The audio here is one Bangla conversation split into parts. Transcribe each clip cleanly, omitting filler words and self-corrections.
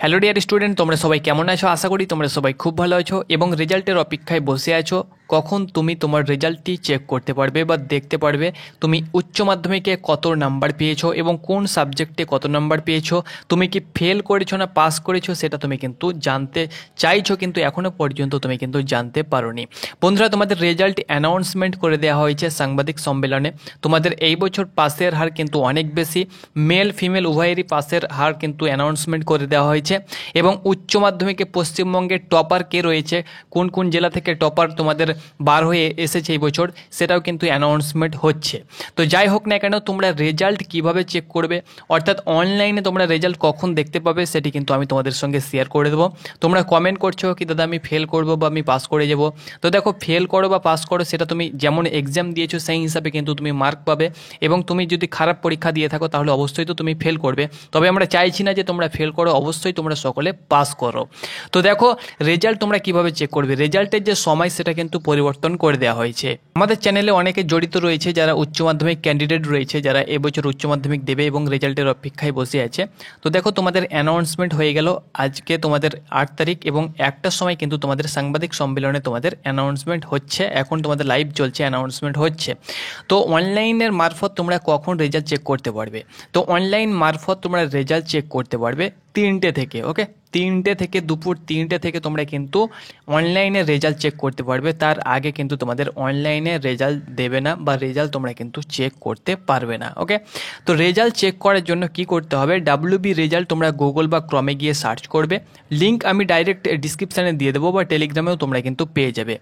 হ্যালো ডিয়ার স্টুডেন্ট, তোমরা সবাই কেমন আছো? আশা করি তোমরা সবাই খুব ভালো আছো এবং রেজাল্টের অপেক্ষায় বসে আছো কখন তুমি তোমার রেজাল্টটি চেক করতে পারবে বা দেখতে পারবে তুমি উচ্চ মাধ্যমিকে কত নাম্বার পেয়েছো এবং কোন সাবজেক্টে কত নাম্বার পেয়েছো, তুমি কি ফেল করেছো না পাস করেছো সেটা তুমি কিন্তু জানতে চাইছো, কিন্তু এখনও পর্যন্ত তুমি কিন্তু জানতে পারোনি। বন্ধুরা, তোমাদের রেজাল্ট অ্যানাউন্সমেন্ট করে দেওয়া হয়েছে সাংবাদিক সম্মেলনে। তোমাদের এই বছর পাসের হার কিন্তু অনেক বেশি, মেল ফিমেল উভয়েরই পাসের হার কিন্তু অ্যানাউন্সমেন্ট করে দেওয়া হয়েছে এবং উচ্চ মাধ্যমিকে পশ্চিমবঙ্গের টপার কে রয়েছে, কোন কোন জেলা থেকে টপার তোমাদের বার হয়ে এসেছে এই বছর, সেটাও কিন্তু অ্যানাউন্সমেন্ট হচ্ছে। তো যাই হোক না কেন, তোমরা রেজাল্ট কিভাবে চেক করবে, অর্থাৎ অনলাইনে তোমরা রেজাল্ট কখন দেখতে পাবে সেটি কিন্তু আমি তোমাদের সঙ্গে শেয়ার করে দেবো। তোমরা কমেন্ট করছো কি দাদা আমি ফেল করব বা আমি পাস করে যাব। তো দেখো, ফেল করো বা পাস করো সেটা তুমি যেমন এক্সাম দিয়েছো সেই হিসাবে কিন্তু তুমি মার্ক পাবে, এবং তুমি যদি খারাপ পরীক্ষা দিয়ে থাকো তাহলে অবশ্যই তো তুমি ফেল করবে। তবে আমরা চাইছি না যে তোমরা ফেল করো, অবশ্যই তোমরা সকলে পাস করো। তো দেখো, রেজাল্ট তোমরা কিভাবে চেক করবে, রেজাল্টের যে সময় সেটা কিন্তু পরিবর্তন করে দেওয়া হয়েছে। আমাদের চ্যানেলে অনেকে জড়িত রয়েছে যারা উচ্চ মাধ্যমিক ক্যান্ডিডেট রয়েছে, যারা এবছর উচ্চ মাধ্যমিক দেবে এবং রেজাল্টের অপেক্ষায় বসে আছে। তো দেখো, তোমাদের অ্যানাউন্সমেন্ট হয়ে গেল আজকে, তোমাদের 8 তারিখ এবং 1টার সময় কিন্তু তোমাদের সাংবাদিক সম্মেলনে তোমাদের অ্যানাউন্সমেন্ট হচ্ছে। এখন তোমাদের লাইভ চলছে, অ্যানাউন্সমেন্ট হচ্ছে। তো অনলাইনের মারফত তোমরা কখন রেজাল্ট চেক করতে পারবে? তো অনলাইন মারফত তোমরা রেজাল্ট চেক করতে পারবে 3টে থেকে। ওকে, 3টে থেকে দুপুর 3টে থেকে তোমরা কিন্তু অনলাইনে রেজাল্ট চেক করতে পারবে। তার আগে কিন্তু তোমাদের অনলাইনে রেজাল্ট দেবে না বা রেজাল্ট তোমরা কিন্তু চেক করতে পারবে না। ওকে, তো রেজাল্ট চেক করার জন্য কি করতে হবে, WB রেজাল্ট তোমরা গুগল বা ক্রমে গিয়ে সার্চ করবে। লিঙ্ক আমি ডাইরেক্ট ডিসক্রিপশানে দিয়ে দেবো বা টেলিগ্রামেও তোমরা কিন্তু পেয়ে যাবে।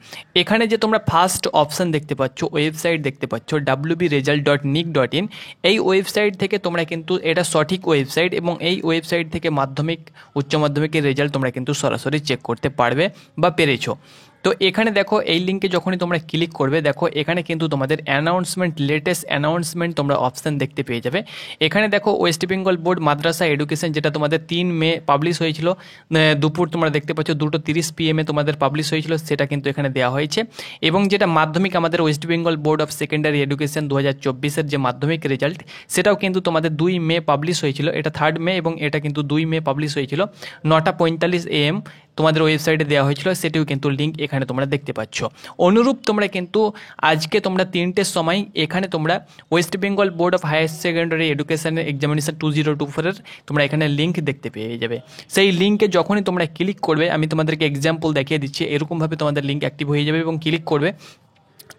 এখানে যে তোমরা ফার্স্ট অপশান দেখতে পাচ্ছ, ওয়েবসাইট দেখতে পাচ্ছ wbresult.nic.in, এই ওয়েবসাইট থেকে তোমরা কিন্তু, এটা সঠিক ওয়েবসাইট এবং এই ওয়েবসাইট থেকে মাধ্যমিক উচ্চ মাধ্যমিকের রেজাল্ট তোমরা কিন্তু সরাসরি চেক করতে পারবে বা পেরেছো। তো এখানে দেখো, এই লিঙ্কে যখনই তোমরা ক্লিক করবে, দেখো এখানে কিন্তু তোমাদের অ্যানাউন্সমেন্ট, লেটেস্ট অ্যানাউন্সমেন্ট তোমরা অপশান দেখতে পেয়ে যাবে। এখানে দেখো ওয়েস্ট বেঙ্গল বোর্ড মাদ্রাসা এডুকেশন, যেটা তোমাদের 3 মে পাবলিশ হয়েছিল, দুপুর তোমরা দেখতে পাচ্ছ 2:30 PM তোমাদের পাবলিশ হয়েছিল, সেটা কিন্তু এখানে দেওয়া হয়েছে। এবং যেটা মাধ্যমিক আমাদের west Bengal board of secondary education 2024-এর যে মাধ্যমিক রেজাল্ট, সেটাও কিন্তু তোমাদের 2 মে পাবলিশ হয়েছিল। এটা 3rd মে এবং এটা কিন্তু 2 মে পাবলিশ হয়েছিল, 9:45 AM তোমাদের ওয়েবসাইটে দেওয়া হয়েছিল, সেটিও কিন্তু লিঙ্ক এখানে তোমরা দেখতে পাচ্ছ। অনুরূপ তোমরা কিন্তু আজকে তোমরা 3টের সময় এখানে তোমরা West Bengal board of higher secondary এডুকেশনের এক্সামিনেশন 2024-এর তোমরা এখানে লিঙ্ক দেখতে পেয়ে যাবে। সেই লিঙ্কে যখনই তোমরা ক্লিক করবে, আমি তোমাদেরকে এক্সাম্পল দেখিয়ে দিচ্ছি, এরকমভাবে তোমাদের লিঙ্ক অ্যাক্টিভ হয়ে যাবে এবং ক্লিক করবে,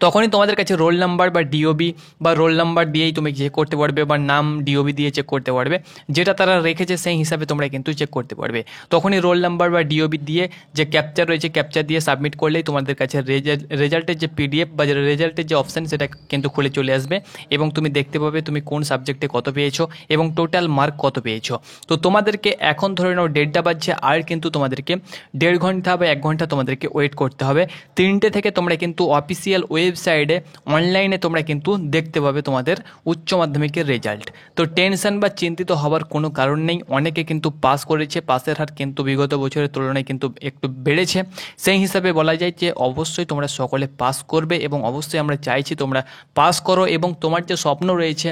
তখনই তোমাদের কাছে রোল নাম্বার বা ডিওবি বা রোল নাম্বার দিয়েই তুমি চেক করতে পারবে বা নাম ডিওবি দিয়ে চেক করতে পারবে, যেটা তারা রেখেছে সেই হিসাবে তোমরা কিন্তু চেক করতে পারবে। তখনই রোল নাম্বার বা ডিওবি দিয়ে যে ক্যাপচার রয়েছে, ক্যাপচার দিয়ে সাবমিট করলেই তোমাদের কাছে রেজাল্টের যে PDF বা রেজাল্টের যে অপশান সেটা কিন্তু খুলে চলে আসবে এবং তুমি দেখতে পাবে তুমি কোন সাবজেক্টে কত পেয়েছো এবং টোটাল মার্ক কত পেয়েছো। তো তোমাদেরকে এখন ধরে নাও 1:30টা বাজছে, আর কিন্তু তোমাদেরকে 1.5 ঘন্টা বা 1 ঘন্টা তোমাদেরকে ওয়েট করতে হবে। 3টে থেকে তোমরা কিন্তু অফিসিয়াল ওয়েবসাইটে অনলাইনে তোমরা কিন্তু দেখতে পাবে তোমাদের উচ্চ মাধ্যমিকের রেজাল্ট। তো টেনশন বা চিন্তিত হওয়ার কোনো কারণ নেই, অনেকে কিন্তু পাস করেছে, পাসের হার কিন্তু বিগত বছরের তুলনায় কিন্তু একটু বেড়েছে। সেই হিসাবে বলা যায় যে অবশ্যই তোমরা সকলে পাস করবে এবং অবশ্যই আমরা চাইছি তোমরা পাস করো এবং তোমার যে স্বপ্ন রয়েছে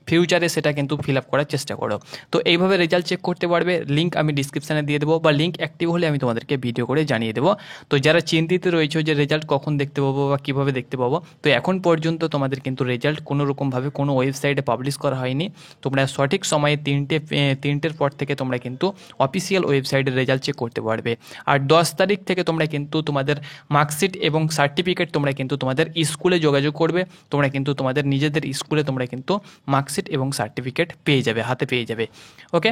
ফিউচারে সেটা কিন্তু ফিল আপ করার চেষ্টা করো। তো এইভাবে রেজাল্ট চেক করতে পারবে। লিঙ্ক আমি ডিসক্রিপশানে দিয়ে দেবো বা লিঙ্ক অ্যাক্টিভ হলে আমি তোমাদেরকে ভিডিও করে জানিয়ে দেবো। তো যারা চিন্তিত রয়েছে যে রেজাল্ট কখন দেখতে পাবো বা কীভাবে দেখতে পাবো, তো এখন পর্যন্ত তোমাদের কিন্তু রেজাল্ট কোনো রকমভাবে কোনো ওয়েবসাইটে পাবলিশ করা হয়নি। তোমরা সঠিক সময়ে 3টের পর থেকে তোমরা কিন্তু অফিসিয়াল ওয়েবসাইটে রেজাল্ট চেক করতে পারবে। আর 10 তারিখ থেকে তোমরা কিন্তু তোমাদের মার্কশিট এবং সার্টিফিকেট তোমরা কিন্তু তোমাদের স্কুলে যোগাযোগ করবে। তোমরা কিন্তু তোমাদের নিজেদের স্কুলে তোমরা কিন্তু মার্কশিট এবং সার্টিফিকেট পেয়ে যাবে, হাতে পেয়ে যাবে। ওকে।